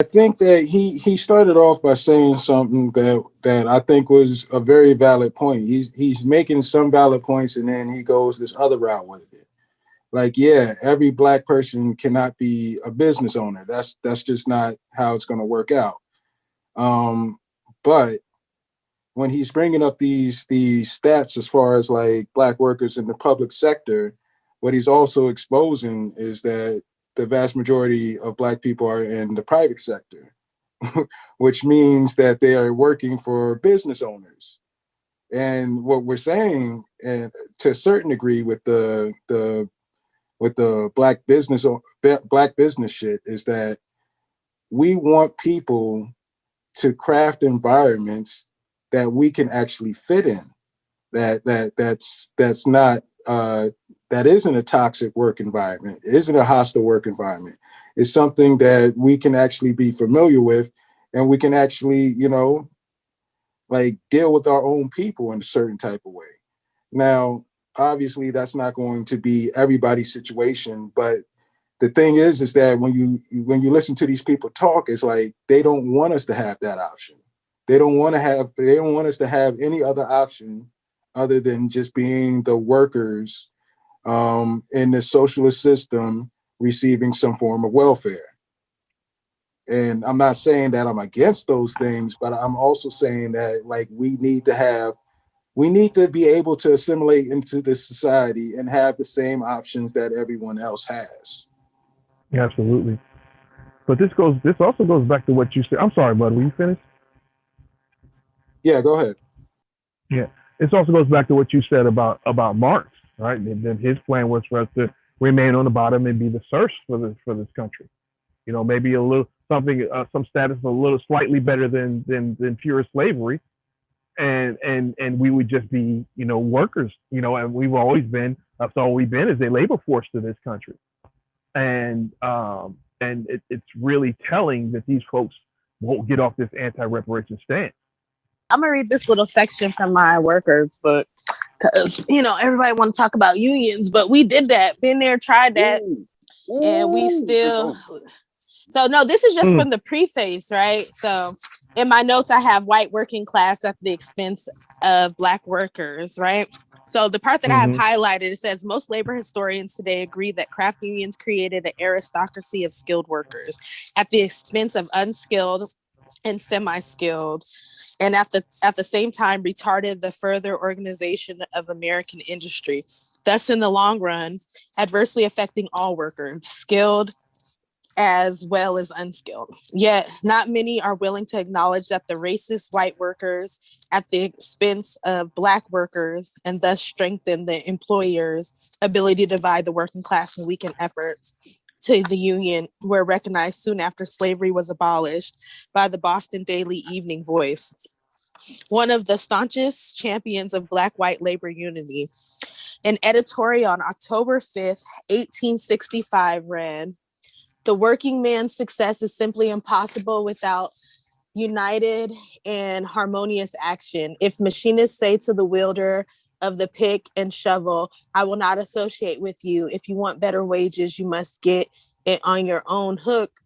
I think that he started off by saying something that I think was a very valid point. He's making some valid points, and then he goes this other route with it. Like, yeah, every black person cannot be a business owner. That's just not how it's going to work out. Um, but when he's bringing up these stats as far as like black workers in the public sector, what he's also exposing is that the vast majority of black people are in the private sector, which means that they are working for business owners. And what we're saying, and to a certain degree, with the black business shit, is that we want people to craft environments that we can actually fit in. That's not that isn't a toxic work environment. It isn't a hostile work environment. It's something that we can actually be familiar with, and we can actually, like deal with our own people in a certain type of way. Now, obviously, that's not going to be everybody's situation, but the thing is that when you listen to these people talk, it's like they don't want us to have that option. They don't want us to have any other option other than just being the workers in the socialist system receiving some form of welfare. And I'm not saying that I'm against those things, but I'm also saying that like we need to be able to assimilate into this society and have the same options that everyone else has. Absolutely. But this also goes back to what you said. I'm sorry, bud. Were you finished? Yeah, go ahead. Yeah. This also goes back to what you said about Marx, right? And then his plan was for us to remain on the bottom and be the serfs for this country. You know, maybe a little something, some status a little slightly better than pure slavery, and we would just be, workers. And we've always been. That's all we've been is a labor force to this country. And it's really telling that these folks won't get off this anti-reparation stance. I'm gonna read this little section from my workers book because everybody want to talk about unions, but we did that, been there, tried that, and we still. So no, this is just from the preface, right? So in my notes, I have white working class at the expense of black workers, right? So the part that I have highlighted, it says most labor historians today agree that craft unions created an aristocracy of skilled workers at the expense of unskilled and semi-skilled, and at the same time retarded the further organization of American industry, thus in the long run adversely affecting all workers, skilled as well as unskilled. Yet not many are willing to acknowledge that the racist white workers at the expense of black workers, and thus strengthen the employer's ability to divide the working class and weaken efforts to the union, were recognized soon after slavery was abolished by the Boston Daily Evening Voice, one of the staunchest champions of black-white labor unity. An editorial on October 5th, 1865 read, "The working man's success is simply impossible without united and harmonious action. If machinists say to the wielder of the pick and shovel, I will not associate with you. If you want better wages, you must get it on your own hook.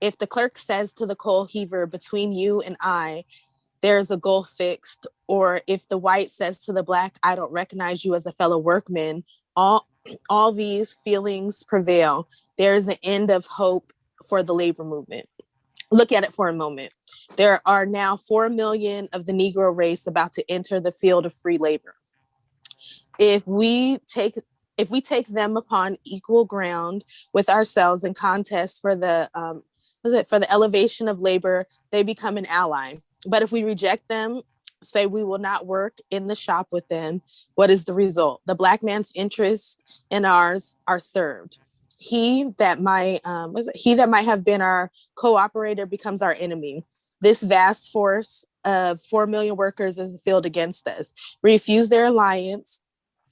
If the clerk says to the coal heaver, between you and I, there's a goal fixed, or if the white says to the black, I don't recognize you as a fellow workman, all these feelings prevail. There's an end of hope for the labor movement." Look at it for a moment. There are now 4 million of the Negro race about to enter the field of free labor. If we take them upon equal ground with ourselves in contest for the elevation of labor, they become an ally. But if we reject them, say we will not work in the shop with them, what is the result? The black man's interests and ours are served. He that might have been our cooperator becomes our enemy. This vast force of 4 million workers is filled against us. We refuse their alliance.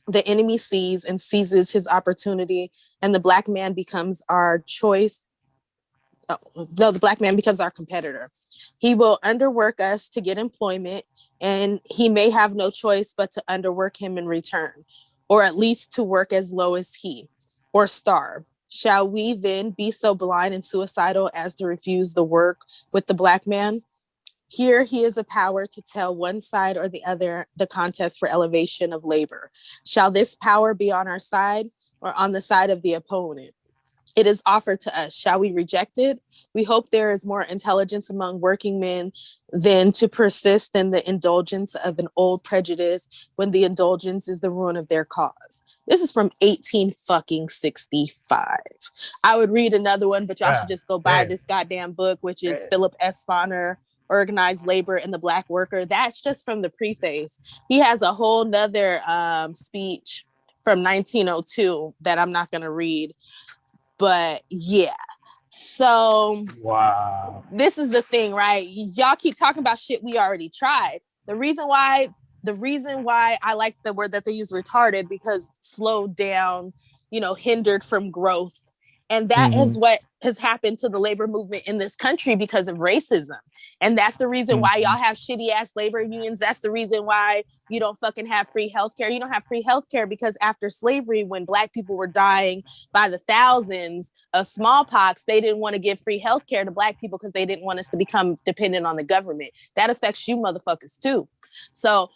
The enemy sees and seizes his opportunity, and the black man becomes our choice. No, the black man becomes our competitor. He will underwork us to get employment, and he may have no choice but to underwork him in return, or at least to work as low as he, or starve. Shall we then be so blind and suicidal as to refuse the work with the black man? Here he is a power to tell one side or the other the contest for elevation of labor. Shall this power be on our side or on the side of the opponent? It is offered to us. Shall we reject it? We hope there is more intelligence among working men than to persist in the indulgence of an old prejudice when the indulgence is the ruin of their cause. This is from 1865. I would read another one, but y'all should just go buy this goddamn book, which is Philip S. Fonner, Organized Labor and the Black Worker. That's just from the preface. He has a whole nother speech from 1902 that I'm not going to read. But yeah, so wow, this is the thing, right? Y'all keep talking about shit we already tried. The reason why I like the word that they use, retarded, because slowed down, hindered from growth. And that is what has happened to the labor movement in this country because of racism. And that's the reason why y'all have shitty ass labor unions. That's the reason why you don't fucking have free healthcare. You don't have free healthcare because after slavery, when Black people were dying by the thousands of smallpox, they didn't want to give free healthcare to Black people because they didn't want us to become dependent on the government. That affects you motherfuckers too. So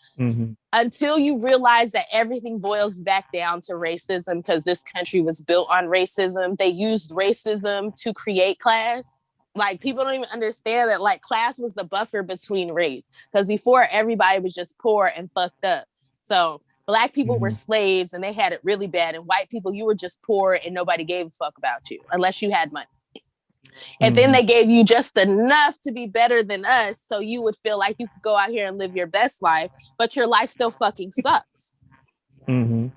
until you realize that everything boils back down to racism, because this country was built on racism, they used racism to create class. Like, people don't even understand that, like, class was the buffer between race, because before everybody was just poor and fucked up. So Black people were slaves and they had it really bad, and white people, you were just poor and nobody gave a fuck about you unless you had money. And then they gave you just enough to be better than us, so you would feel like you could go out here and live your best life, but your life still fucking sucks. And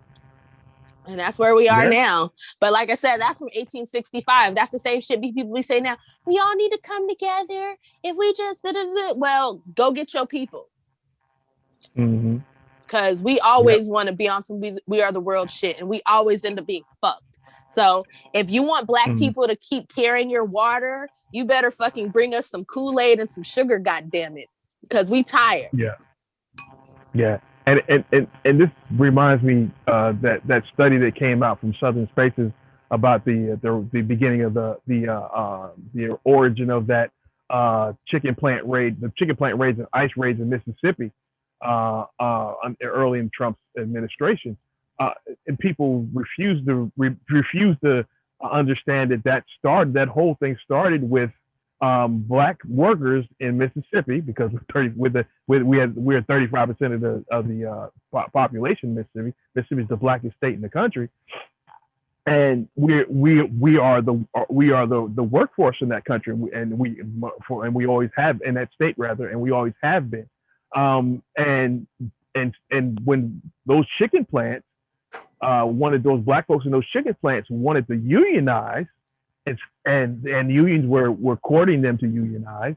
that's where we are now. But like I said, that's from 1865. That's the same shit people be saying now. We all need to come together. If we just well, go get your people. Because we always want to be on some we are the world shit, and we always end up being fucked. So if you want Black people to keep carrying your water, you better fucking bring us some Kool-Aid and some sugar, goddammit, because we tired. Yeah. And this reminds me that study that came out from Southern Spaces about the beginning of the origin of that chicken plant raid, the chicken plant raids and ice raids in Mississippi early in Trump's administration. And people refuse to understand that whole thing started with Black workers in Mississippi, because we're 35% of the population in Mississippi. Mississippi is the blackest state in the country, and we are the workforce in that country, and we always have in that state rather, and we always have been. And when those chicken plants, those Black folks in those chicken plants wanted to unionize, and unions were courting them to unionize.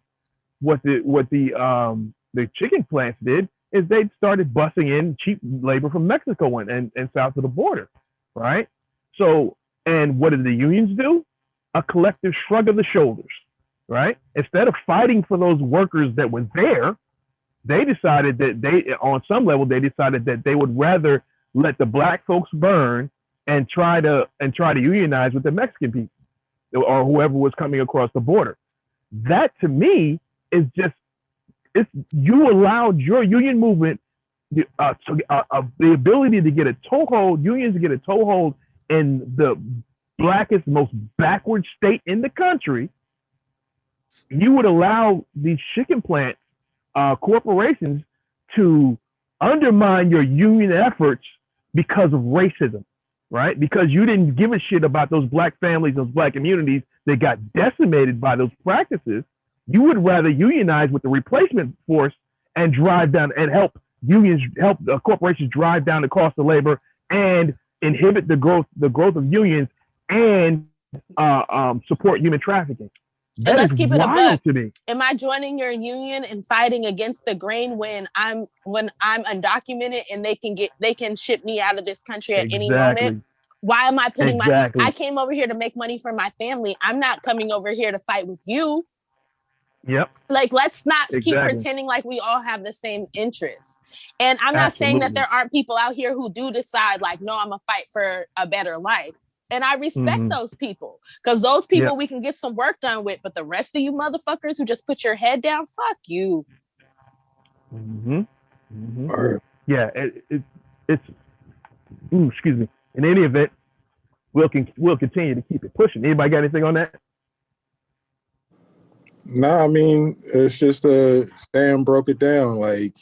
What the chicken plants did is they started busing in cheap labor from Mexico and south of the border, right? So, and what did the unions do? A collective shrug of the shoulders, right? Instead of fighting for those workers that were there, they decided that on some level, they would rather let the Black folks burn and try to unionize with the Mexican people or whoever was coming across the border. That to me is you allowed your union movement the ability to get a toehold, unions to get a toehold in the blackest, most backward state in the country. You would allow these chicken plant corporations to undermine your union efforts because of racism, right? Because you didn't give a shit about those Black families, those Black communities that got decimated by those practices. You would rather unionize with the replacement force and drive down and help corporations drive down the cost of labor and inhibit the growth of unions and support human trafficking. And let's keep it a buck. Am I joining your union and fighting against the grain when I'm undocumented and they can ship me out of this country at any moment? Why am I putting I came over here to make money for my family. I'm not coming over here to fight with you. Yep. Like, let's not keep pretending like we all have the same interests. And I'm not saying that there aren't people out here who do decide, like, no, I'm gonna fight for a better life. And I respect those people, because those people we can get some work done with. But the rest of you motherfuckers who just put your head down, fuck you. Yeah, it's excuse me. In any event, we'll continue to keep it pushing. Anybody got anything on that? No, I mean, it's just Stan broke it down. Like,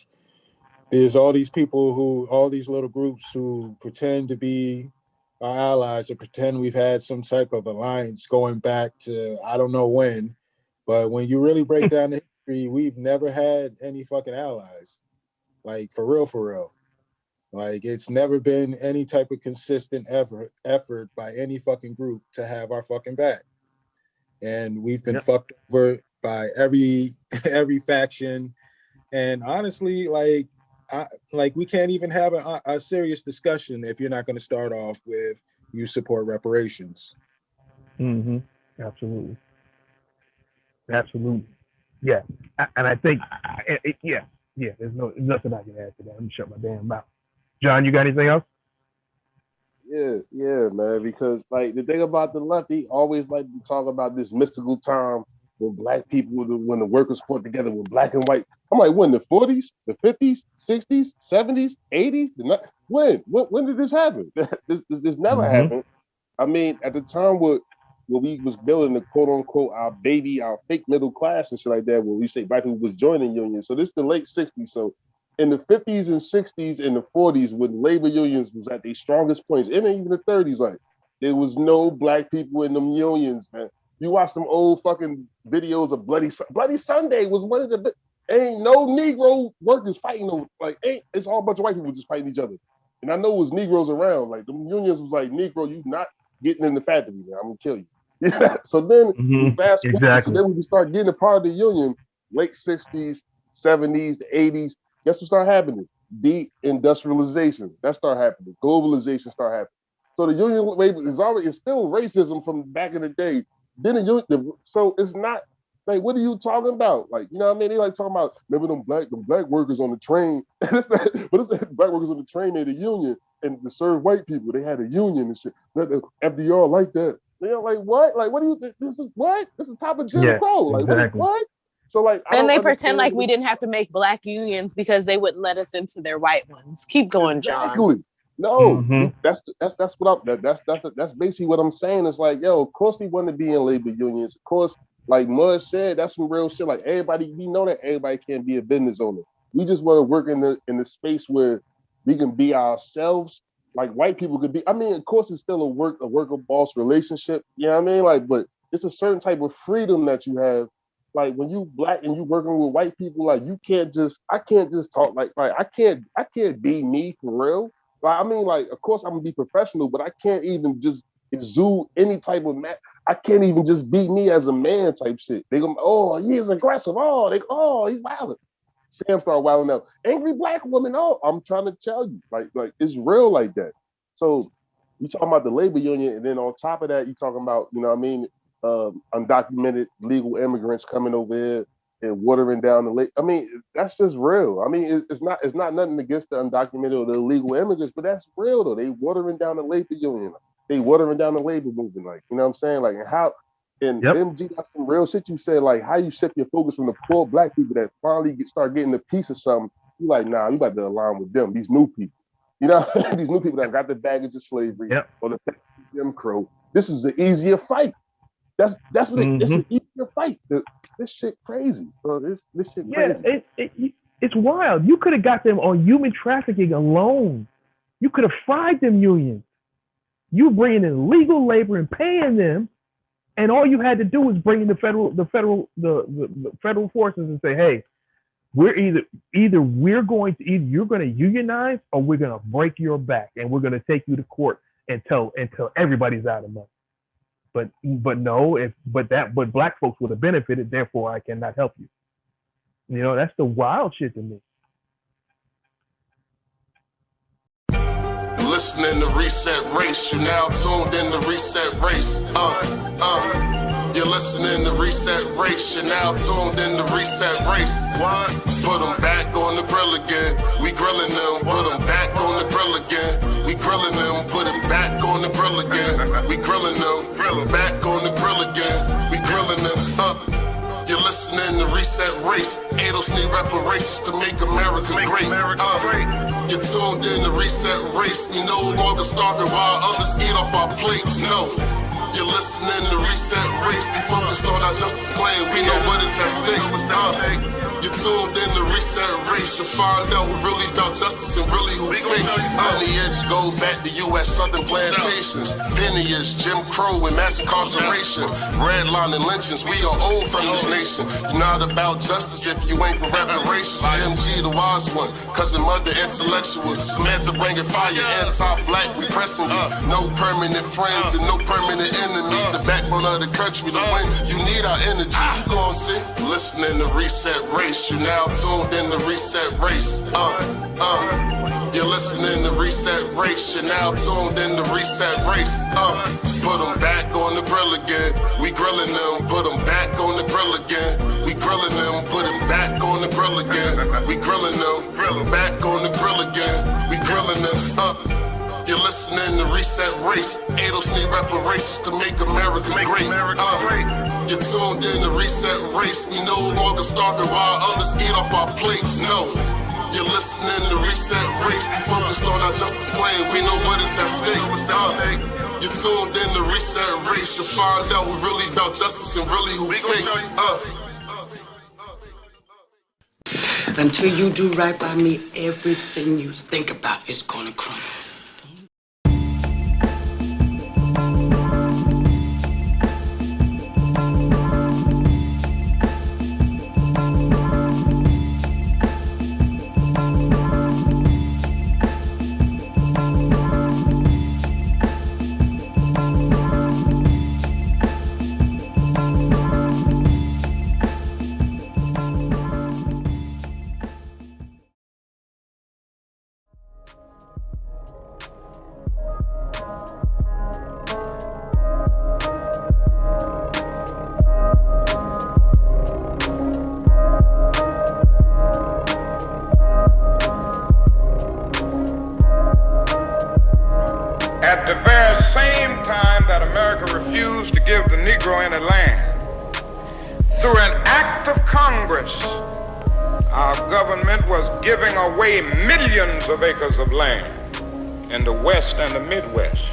there's all these people all these little groups who pretend to be our allies or pretend we've had some type of alliance going back to I don't know when. But when you really break down the history, we've never had any fucking allies. Like, for real. Like, it's never been any type of consistent effort by any fucking group to have our fucking back. And we've been fucked over by every faction. And honestly, like we can't even have a serious discussion if you're not going to start off with you support reparations. Absolutely. Yeah. And I think, there's nothing I can add to that. I'm gonna shut my damn mouth. John, you got anything else? Yeah, man. Because like the thing about the left, they always like to talk about this mystical time when black people, when the workers fought together with black and white. I'm like, when, the 40s, the 50s, 60s, 70s, 80s? When did this happen? This never happened. I mean, at the time when we was building the quote unquote our fake middle class and shit like that, where we say black people was joining unions. So this is the late 60s. So in the 50s and 60s and the 40s, when labor unions was at their strongest points, and even the 30s, like, there was no black people in them unions, man. You watch them old fucking videos of Bloody Sunday was one of the, ain't no Negro workers fighting over, like, it's all a bunch of white people just fighting each other. And I know it was Negroes around, like, the unions was like, Negro, you not getting in the factory, man, I'm gonna kill you. So then, fast forward, so then we start getting a part of the union, late 60s, 70s, the 80s. Guess what started happening? De-industrialization. That started happening. Globalization started happening. So the union labor is still racism from back in the day. Then so it's not like, what are you talking about? Like, you know what I mean? They like talking about, remember them black workers on the train. But it's that black workers on the train, they the union, and to serve white people, they had a union and shit. FDR like that. They're like, what? Like, what do you think? This is what? This is top of Jim Crow. Like, what? So like, and they pretend like we didn't have to make black unions because they wouldn't let us into their white ones. Keep going, John. No, that's basically what I'm saying. It's like, yo, of course we want to be in labor unions. Of course, like Mud said, that's some real shit. Like, everybody, we know that everybody can't be a business owner. We just want to work in the space where we can be ourselves. Like, white people could be. I mean, of course, it's still a worker boss relationship. You know what I mean? Like, but it's a certain type of freedom that you have. Like, when you black and you working with white people, like, I can't just talk like I can't be me for real. Like, I mean, like, of course I'm gonna be professional, but I can't even just exude any type of I can't even just be me as a man type shit. They go, oh, he's aggressive. Oh, he's violent. Sam started wilding out. Angry black woman. Oh, I'm trying to tell you, like it's real like that. So you talking about the labor union, and then on top of that, you talking about, you know what I mean, undocumented legal immigrants coming over here and watering down the lake. I mean, that's just real. I mean, it's not nothing against the undocumented or the illegal immigrants, but that's real though. They watering down the labor union. They watering down the labor movement. Like, you know what I'm saying? Like, how, and MG got some real shit you said, like how you shift your focus from the poor black people that finally start getting a piece of something. You like, nah, you about to align with them, these new people. You know, these new people that got the baggage of slavery or the Jim Crow. This is an easier fight. That's what it's an easier fight. This shit crazy, bro. This shit crazy. It's wild. You could have got them on human trafficking alone. You could have fried them unions. You bringing in legal labor and paying them, and all you had to do was bring in the federal forces and say, hey, we're either you're going to unionize or we're going to break your back and we're going to take you to court until everybody's out of money. But black folks would have benefited, therefore I cannot help you. You know, that's the wild shit to me. Listening to Reset Race, you now tuned in to Reset Race. You're listening to Reset Race, you're now tuned in to Reset Race. Put them back on the grill again. We grilling them, put them back on the grill again. We grilling them, put them back on the grill again. We the reset race. AXNE reparations to make America great. You're tuned in the reset race. We no longer starving while others eat off our plate. No. You're listening to Reset Race. We focused on our justice claim. We know what is at stake. You're tuned in to Reset Race. You'll find out who really about justice and really who fake. Lineage go back to U.S. Southern plantations. Penniers, Jim Crow, and mass incarceration. Redline and lynchings. We are old from this nation. You're not about justice if you ain't for reparations. MG the wise one, cousin mother intellectual. Samantha bringing fire, anti-black, we pressing you. No permanent friends and no permanent enemies. The backbone of the country, the win. You need our energy. You gon' see. Listening to Reset Race. You now tuned in to Reset Race. You're listening to Reset Race. You're now tuned in to Reset Race. Put them back on the grill again. We grilling them. Put them back on the grill again. We grilling them. Put them back on the grill again. We grilling them. Back on the grill again. We grilling them. You're listening to Reset Race. AXNE reparations to make America great. You're tuned in to Reset Race. We no longer starving while others eat off our plate. No. You're listening to Reset Race. We focused on our justice claim. We know what is at stake. You're tuned in to Reset Race. You'll find out who really about justice and really who fake. Until you do right by me, everything you think about is gonna crumble. At the very same time that America refused to give the Negro any land, through an act of Congress, our government was giving away millions of acres of land in the West and the Midwest,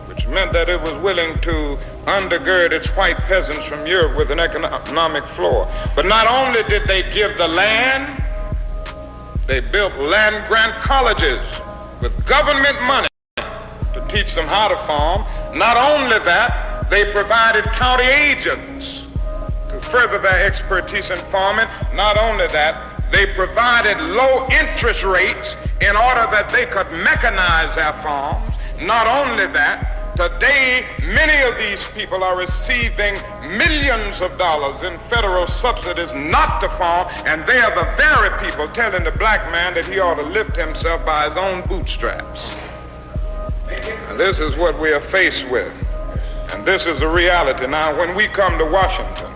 which meant that it was willing to undergird its white peasants from Europe with an economic floor. But not only did they give the land, they built land grant colleges with government money to teach them how to farm. Not only that, they provided county agents to further their expertise in farming. Not only that, they provided low interest rates in order that they could mechanize their farms. Not only that, today many of these people are receiving millions of dollars in federal subsidies not to farm, and they are the very people telling the black man that he ought to lift himself by his own bootstraps. And this is what we are faced with, and this is the reality. Now, when we come to Washington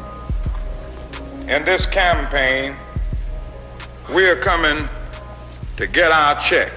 in this campaign, we are coming to get our check.